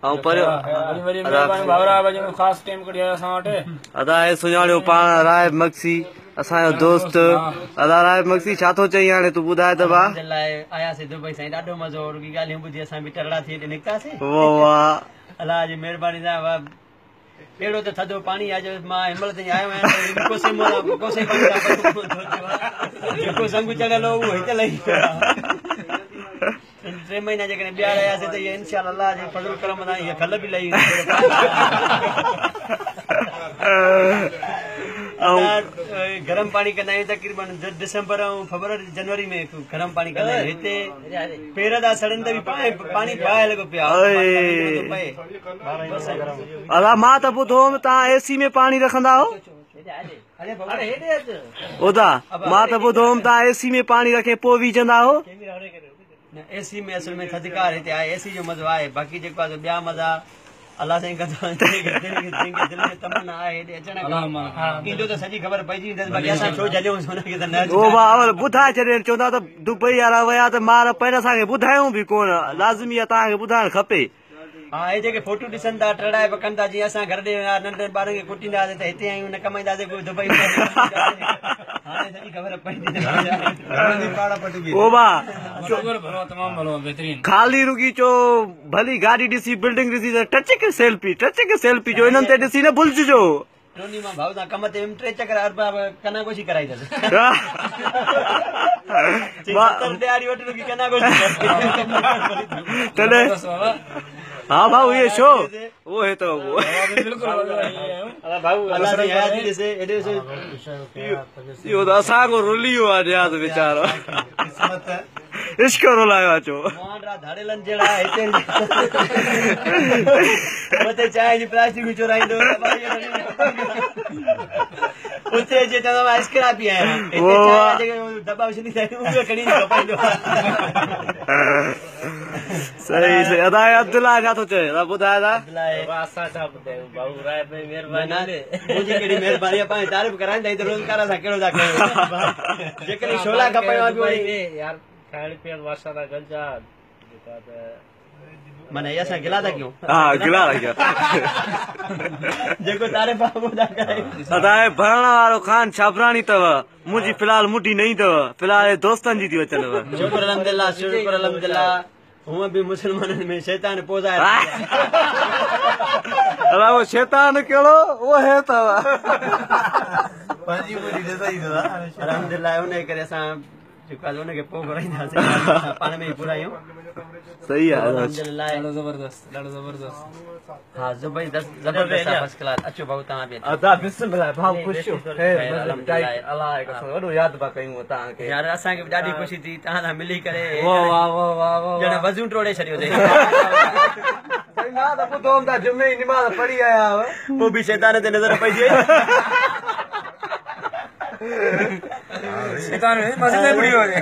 ऐं पर ख़ासि टाइम कढी आयो असां वटि अदा आहे सुञाणियो पाण राय मक्सी असांजो दोस्त अदा राय मक्सी छा थो चई हाणे तूं ॿुधाए त भाउ आयासीं दुबई साईं ॾाढो मज़ो रुॻी ॻाल्हियूं ॿुधी असां बि तरड़ा थी निकितासीं वाह अलाह जी महिरबानी सां अहिड़ो त थधो पाणी आहे जो मां हिनमहिल ताईं आयो आहियां जेको संग चढ़ियल हो उहो हिते लही 3 महीना जेकॾहिं ॿिया रहियासीं त इहे इनशा अलाह जे फज़ल करम सां इहा खल बि लही गरम पाणी कंदा आहियूं तक़रीबन दिसंबर ऐं फरवरी जनवरी में गरम पाणी कंदा आहियूं हिते पेर था सड़नि त बि पाणी बाहि लॻो पियो अदा मां त ॿुधोमि तव्हां एसी में पाणी रखंदा हो ओदा मां त ॿुधोमि तव्हां एसी में पाणी रखे पोइ विझंदा हो एसी में असल में थधिकार हिते आहे एसी जो मज़ो आहे बाक़ी जेको आहे ॿिया मज़ा अलाह साईं तमन्ना आहे ईंदो त सॼी ख़बर पइजी बाक़ी असां छो झलियूं ॿुधाए छॾे चवंदा त दुबई वारा विया त मार पहिरियों असांखे ॿुधायूं बि कोन लाज़मी आहे तव्हांखे ॿुधाइणु खपे हाँ ये जेके फोटो ॾिसनि था टड़ाए पकनि था जीअं असां घर ॾे नंढनि ॿारनि खे कुटींदासीं त हिते आहियूं न कमाईंदासीं कोई दुबई हाणे सॼी ख़बर पइजी खाली रुगी चो भली गाॾी ॾिसी बिल्डिंग ॾिसी त टच के सेल्फी जो इन्हनि ते ॾिसी न भुलिजिजो ट्रोनी मां भाऊ सां कम ते 3 चकर अरबाब कना कोशी कराई अथसि ॾियारी वठी रुगी कना कोशी हाँ भाऊ ये शो वो है तो यो तो असांखो रुलियो आहे याद वीचारो इश्क रुलायो आहे चो धाड़ेलनि जहिड़ा हिते मथे चांहि जी प्लास्टिक में चोराईंदो उते जे चवंदो आइस्क्रीम पी आहियां दॿा विझी उहे खणी कपाईंदो सही सही अदा अब्दुल्ला छा थो चए ॿुधाए मुंहिंजी कहिड़ी महिरबानी आहे पंहिंजी तारीफ़ कराईंदा त रोज़गार सां कहिड़ो था कयूं जेकॾहिं छोला खपे माना असां गिला था कयूं जेको तारीफ़ अदाए भरण वारो खान छाबरानी अथव मुंहिंजी फ़िलहाल मुठी न अथव फ़िलहाल दोस्तनि जी थी अचनि शुक्र अल्हम्दुलिल्लाह हूअं बि मुस्लमाननि में शैतान पोज़ाए वो शैतान कहिड़ो उहो हे अथव अल्हम्दुलिल्लाह उन करे असां जेको आहे उनखे पोइ घुराईंदासीं पाण में ई घुरायूं सही आहे ॾाढो ज़बरदस्त हाँ जबरदस्त फर्स्ट क्लास अचो भाऊ तव्हां बि अदा बिस्मिल्लाह भाऊ ख़ुशि अलाह वॾो यादि पिया कयूं तव्हांखे यार असांखे बि ॾाढी ख़ुशी थी तव्हां सां मिली करे ॼण वज़ू टोड़े छॾियो अथई जुमे जी निमाज़ पढ़ी आया हुआ पोइ बि शैतान ते नज़र पइजी शैतान मस्जिद में पढ़ी वञे